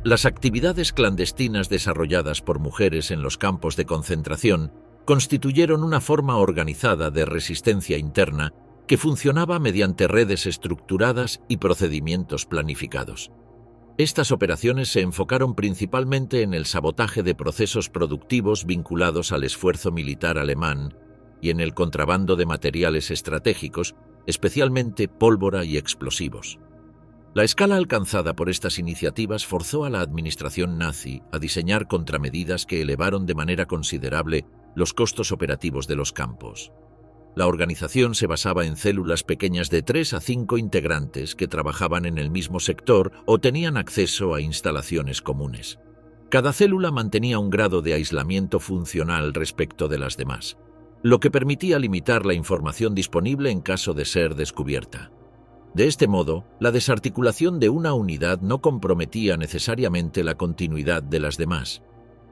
Las actividades clandestinas desarrolladas por mujeres en los campos de concentración constituyeron una forma organizada de resistencia interna que funcionaba mediante redes estructuradas y procedimientos planificados. Estas operaciones se enfocaron principalmente en el sabotaje de procesos productivos vinculados al esfuerzo militar alemán y en el contrabando de materiales estratégicos, especialmente pólvora y explosivos. La escala alcanzada por estas iniciativas forzó a la administración nazi a diseñar contramedidas que elevaron de manera considerable los costos operativos de los campos. La organización se basaba en células pequeñas de 3 a 5 integrantes que trabajaban en el mismo sector o tenían acceso a instalaciones comunes. Cada célula mantenía un grado de aislamiento funcional respecto de las demás, lo que permitía limitar la información disponible en caso de ser descubierta. De este modo, la desarticulación de una unidad no comprometía necesariamente la continuidad de las demás.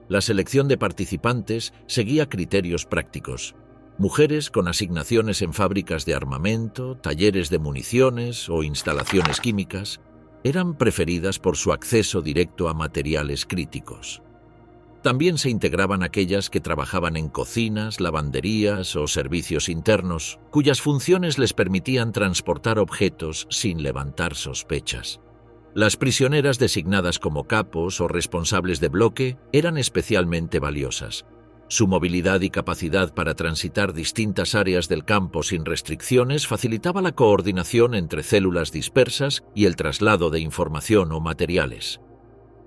La selección de participantes seguía criterios prácticos. Mujeres con asignaciones en fábricas de armamento, talleres de municiones o instalaciones químicas eran preferidas por su acceso directo a materiales críticos. También se integraban aquellas que trabajaban en cocinas, lavanderías o servicios internos, cuyas funciones les permitían transportar objetos sin levantar sospechas. Las prisioneras designadas como capos o responsables de bloque eran especialmente valiosas. Su movilidad y capacidad para transitar distintas áreas del campo sin restricciones facilitaba la coordinación entre células dispersas y el traslado de información o materiales.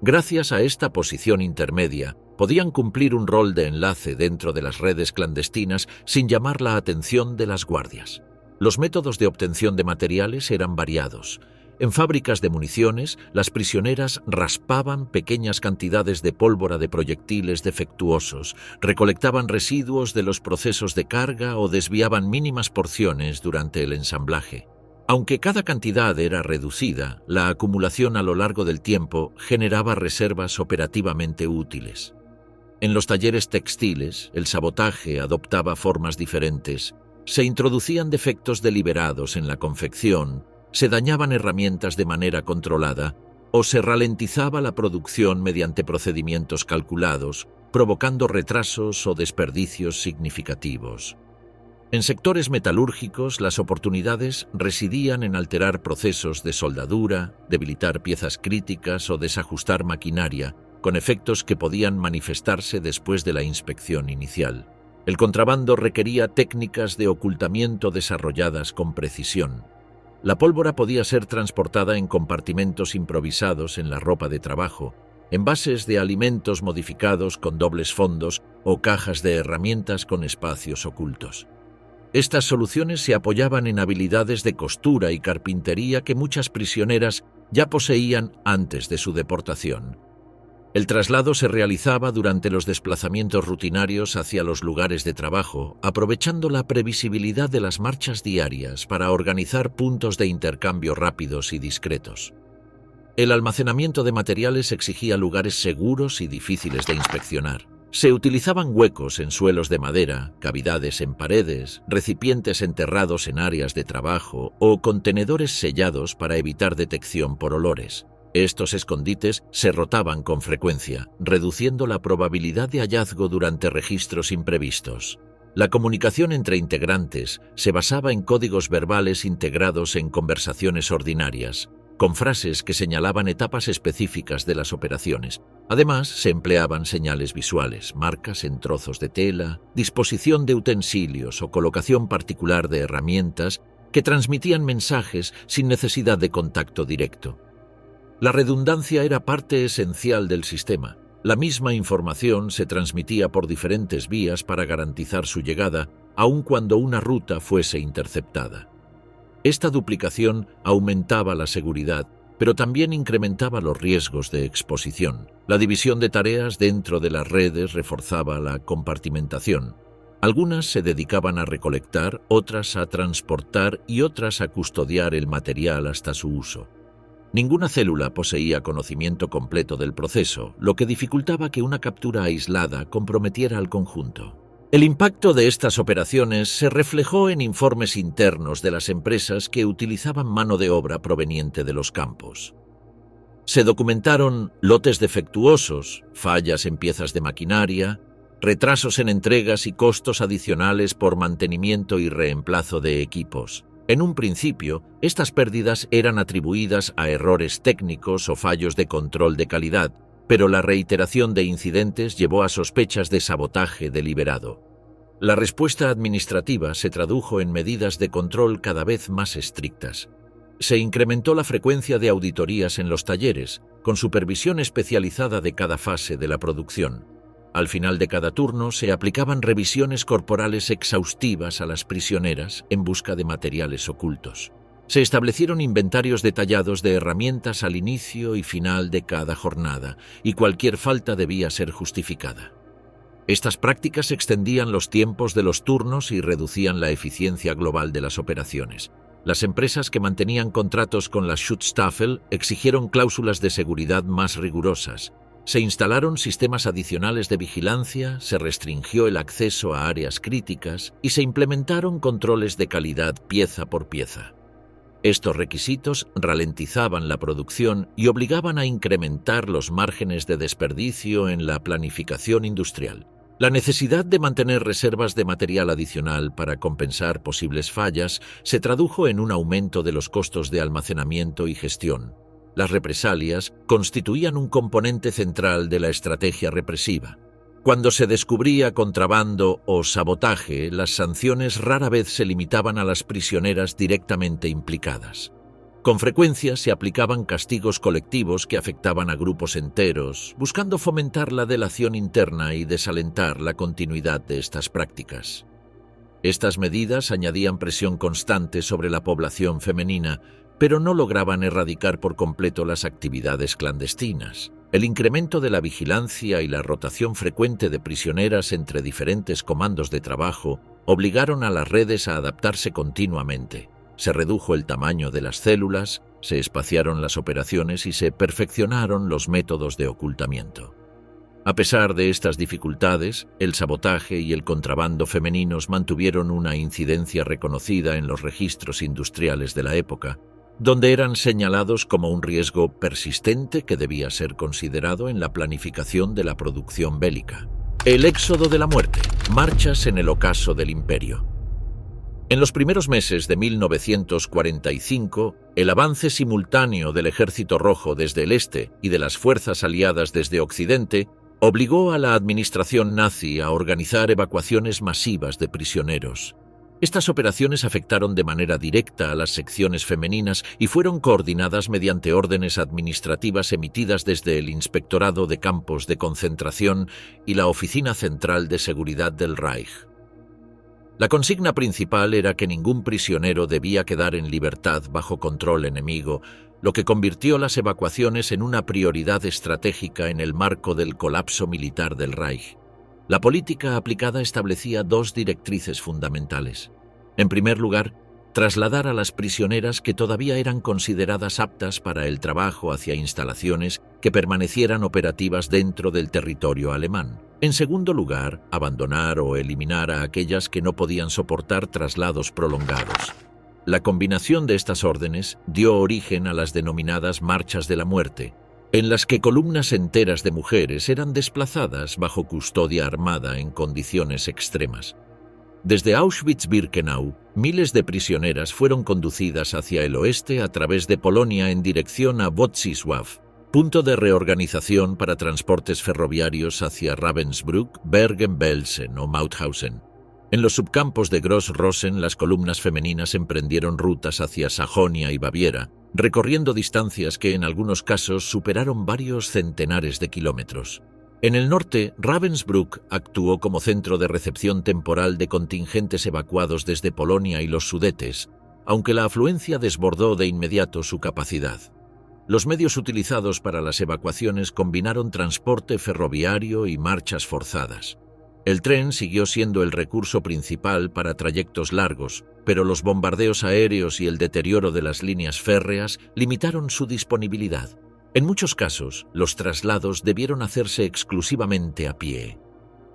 Gracias a esta posición intermedia, podían cumplir un rol de enlace dentro de las redes clandestinas sin llamar la atención de las guardias. Los métodos de obtención de materiales eran variados. En fábricas de municiones, las prisioneras raspaban pequeñas cantidades de pólvora de proyectiles defectuosos, recolectaban residuos de los procesos de carga o desviaban mínimas porciones durante el ensamblaje. Aunque cada cantidad era reducida, la acumulación a lo largo del tiempo generaba reservas operativamente útiles. En los talleres textiles, el sabotaje adoptaba formas diferentes. Se introducían defectos deliberados en la confección, se dañaban herramientas de manera controlada o se ralentizaba la producción mediante procedimientos calculados, provocando retrasos o desperdicios significativos. En sectores metalúrgicos, las oportunidades residían en alterar procesos de soldadura, debilitar piezas críticas o desajustar maquinaria, con efectos que podían manifestarse después de la inspección inicial. El contrabando requería técnicas de ocultamiento desarrolladas con precisión. La pólvora podía ser transportada en compartimentos improvisados en la ropa de trabajo, envases de alimentos modificados con dobles fondos o cajas de herramientas con espacios ocultos. Estas soluciones se apoyaban en habilidades de costura y carpintería que muchas prisioneras ya poseían antes de su deportación. El traslado se realizaba durante los desplazamientos rutinarios hacia los lugares de trabajo, aprovechando la previsibilidad de las marchas diarias para organizar puntos de intercambio rápidos y discretos. El almacenamiento de materiales exigía lugares seguros y difíciles de inspeccionar. Se utilizaban huecos en suelos de madera, cavidades en paredes, recipientes enterrados en áreas de trabajo o contenedores sellados para evitar detección por olores. Estos escondites se rotaban con frecuencia, reduciendo la probabilidad de hallazgo durante registros imprevistos. La comunicación entre integrantes se basaba en códigos verbales integrados en conversaciones ordinarias, con frases que señalaban etapas específicas de las operaciones. Además, se empleaban señales visuales, marcas en trozos de tela, disposición de utensilios o colocación particular de herramientas que transmitían mensajes sin necesidad de contacto directo. La redundancia era parte esencial del sistema. La misma información se transmitía por diferentes vías para garantizar su llegada, aun cuando una ruta fuese interceptada. Esta duplicación aumentaba la seguridad, pero también incrementaba los riesgos de exposición. La división de tareas dentro de las redes reforzaba la compartimentación. Algunas se dedicaban a recolectar, otras a transportar y otras a custodiar el material hasta su uso. Ninguna célula poseía conocimiento completo del proceso, lo que dificultaba que una captura aislada comprometiera al conjunto. El impacto de estas operaciones se reflejó en informes internos de las empresas que utilizaban mano de obra proveniente de los campos. Se documentaron lotes defectuosos, fallas en piezas de maquinaria, retrasos en entregas y costos adicionales por mantenimiento y reemplazo de equipos. En un principio, estas pérdidas eran atribuidas a errores técnicos o fallos de control de calidad, pero la reiteración de incidentes llevó a sospechas de sabotaje deliberado. La respuesta administrativa se tradujo en medidas de control cada vez más estrictas. Se incrementó la frecuencia de auditorías en los talleres, con supervisión especializada de cada fase de la producción. Al final de cada turno se aplicaban revisiones corporales exhaustivas a las prisioneras en busca de materiales ocultos. Se establecieron inventarios detallados de herramientas al inicio y final de cada jornada, y cualquier falta debía ser justificada. Estas prácticas extendían los tiempos de los turnos y reducían la eficiencia global de las operaciones. Las empresas que mantenían contratos con la Schutzstaffel exigieron cláusulas de seguridad más rigurosas. Se instalaron sistemas adicionales de vigilancia, se restringió el acceso a áreas críticas y se implementaron controles de calidad pieza por pieza. Estos requisitos ralentizaban la producción y obligaban a incrementar los márgenes de desperdicio en la planificación industrial. La necesidad de mantener reservas de material adicional para compensar posibles fallas se tradujo en un aumento de los costos de almacenamiento y gestión. Las represalias constituían un componente central de la estrategia represiva. Cuando se descubría contrabando o sabotaje, las sanciones rara vez se limitaban a las prisioneras directamente implicadas. Con frecuencia se aplicaban castigos colectivos que afectaban a grupos enteros, buscando fomentar la delación interna y desalentar la continuidad de estas prácticas. Estas medidas añadían presión constante sobre la población femenina, pero no lograban erradicar por completo las actividades clandestinas. El incremento de la vigilancia y la rotación frecuente de prisioneras entre diferentes comandos de trabajo obligaron a las redes a adaptarse continuamente. Se redujo el tamaño de las células, se espaciaron las operaciones y se perfeccionaron los métodos de ocultamiento. A pesar de estas dificultades, el sabotaje y el contrabando femeninos mantuvieron una incidencia reconocida en los registros industriales de la época, donde eran señalados como un riesgo persistente que debía ser considerado en la planificación de la producción bélica. El éxodo de la muerte, marchas en el ocaso del imperio. En los primeros meses de 1945, el avance simultáneo del Ejército Rojo desde el este y de las fuerzas aliadas desde Occidente Obligó a la administración nazi a organizar evacuaciones masivas de prisioneros. Estas operaciones afectaron de manera directa a las secciones femeninas y fueron coordinadas mediante órdenes administrativas emitidas desde el Inspectorado de Campos de Concentración y la Oficina Central de Seguridad del Reich. La consigna principal era que ningún prisionero debía quedar en libertad bajo control enemigo, lo que convirtió las evacuaciones en una prioridad estratégica en el marco del colapso militar del Reich. La política aplicada establecía dos directrices fundamentales. En primer lugar, trasladar a las prisioneras que todavía eran consideradas aptas para el trabajo hacia instalaciones que permanecieran operativas dentro del territorio alemán. En segundo lugar, abandonar o eliminar a aquellas que no podían soportar traslados prolongados. La combinación de estas órdenes dio origen a las denominadas marchas de la muerte, en las que columnas enteras de mujeres eran desplazadas bajo custodia armada en condiciones extremas. Desde Auschwitz-Birkenau, miles de prisioneras fueron conducidas hacia el oeste a través de Polonia en dirección a Wrocław, punto de reorganización para transportes ferroviarios hacia Ravensbrück, Bergen-Belsen o Mauthausen. En los subcampos de Gross-Rosen, las columnas femeninas emprendieron rutas hacia Sajonia y Baviera, recorriendo distancias que en algunos casos superaron varios centenares de kilómetros. En el norte, Ravensbrück actuó como centro de recepción temporal de contingentes evacuados desde Polonia y los Sudetes, aunque la afluencia desbordó de inmediato su capacidad. Los medios utilizados para las evacuaciones combinaron transporte ferroviario y marchas forzadas. El tren siguió siendo el recurso principal para trayectos largos, pero los bombardeos aéreos y el deterioro de las líneas férreas limitaron su disponibilidad. En muchos casos, los traslados debieron hacerse exclusivamente a pie.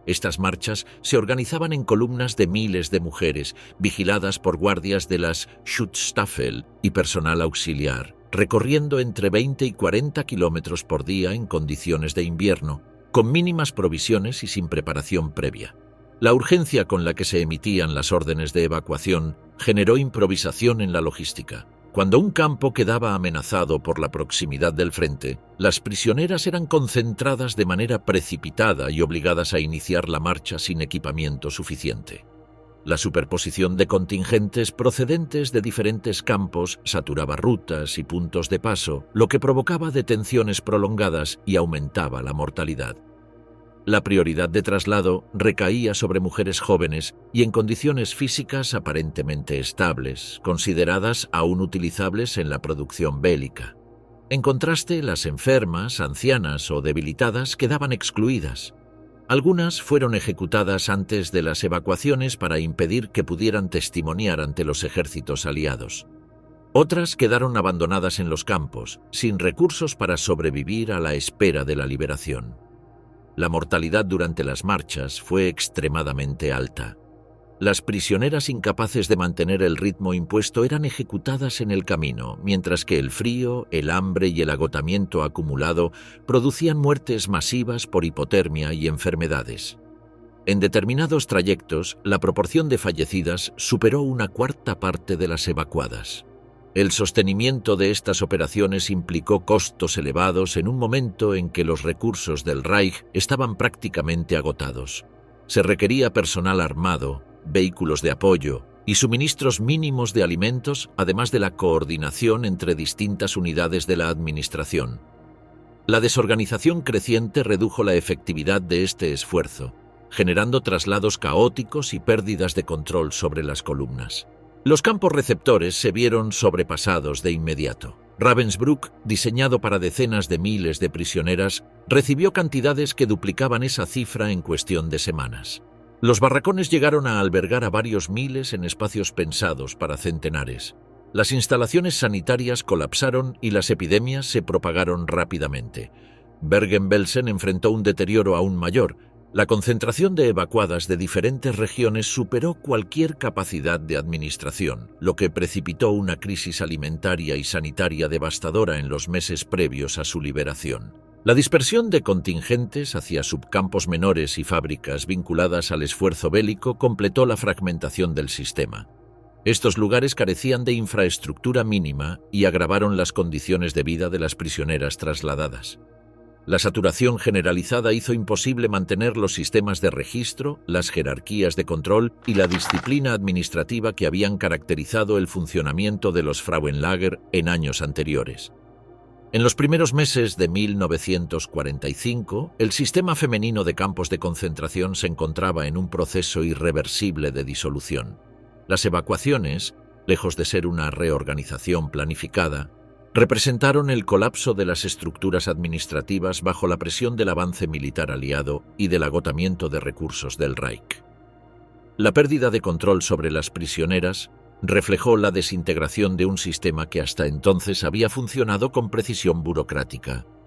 Estas marchas se organizaban en columnas de miles de mujeres, vigiladas por guardias de las Schutzstaffel y personal auxiliar, recorriendo entre 20 y 40 kilómetros por día en condiciones de invierno, con mínimas provisiones y sin preparación previa. La urgencia con la que se emitían las órdenes de evacuación generó improvisación en la logística. Cuando un campo quedaba amenazado por la proximidad del frente, las prisioneras eran concentradas de manera precipitada y obligadas a iniciar la marcha sin equipamiento suficiente. La superposición de contingentes procedentes de diferentes campos saturaba rutas y puntos de paso, lo que provocaba detenciones prolongadas y aumentaba la mortalidad. La prioridad de traslado recaía sobre mujeres jóvenes y en condiciones físicas aparentemente estables, consideradas aún utilizables en la producción bélica. En contraste, las enfermas, ancianas o debilitadas quedaban excluidas. Algunas fueron ejecutadas antes de las evacuaciones para impedir que pudieran testimoniar ante los ejércitos aliados. Otras quedaron abandonadas en los campos, sin recursos para sobrevivir a la espera de la liberación. La mortalidad durante las marchas fue extremadamente alta. Las prisioneras incapaces de mantener el ritmo impuesto eran ejecutadas en el camino, mientras que el frío, el hambre y el agotamiento acumulado producían muertes masivas por hipotermia y enfermedades. En determinados trayectos, la proporción de fallecidas superó una cuarta parte de las evacuadas. El sostenimiento de estas operaciones implicó costos elevados en un momento en que los recursos del Reich estaban prácticamente agotados. Se requería personal armado, vehículos de apoyo y suministros mínimos de alimentos, además de la coordinación entre distintas unidades de la administración. La desorganización creciente redujo la efectividad de este esfuerzo, generando traslados caóticos y pérdidas de control sobre las columnas. Los campos receptores se vieron sobrepasados de inmediato. Ravensbrück, diseñado para decenas de miles de prisioneras, recibió cantidades que duplicaban esa cifra en cuestión de semanas. Los barracones llegaron a albergar a varios miles en espacios pensados para centenares. Las instalaciones sanitarias colapsaron y las epidemias se propagaron rápidamente. Bergen-Belsen enfrentó un deterioro aún mayor. La concentración de evacuadas de diferentes regiones superó cualquier capacidad de administración, lo que precipitó una crisis alimentaria y sanitaria devastadora en los meses previos a su liberación. La dispersión de contingentes hacia subcampos menores y fábricas vinculadas al esfuerzo bélico completó la fragmentación del sistema. Estos lugares carecían de infraestructura mínima y agravaron las condiciones de vida de las prisioneras trasladadas. La saturación generalizada hizo imposible mantener los sistemas de registro, las jerarquías de control y la disciplina administrativa que habían caracterizado el funcionamiento de los Frauenlager en años anteriores. En los primeros meses de 1945, el sistema femenino de campos de concentración se encontraba en un proceso irreversible de disolución. Las evacuaciones, lejos de ser una reorganización planificada, representaron el colapso de las estructuras administrativas bajo la presión del avance militar aliado y del agotamiento de recursos del Reich. La pérdida de control sobre las prisioneras reflejó la desintegración de un sistema que hasta entonces había funcionado con precisión burocrática.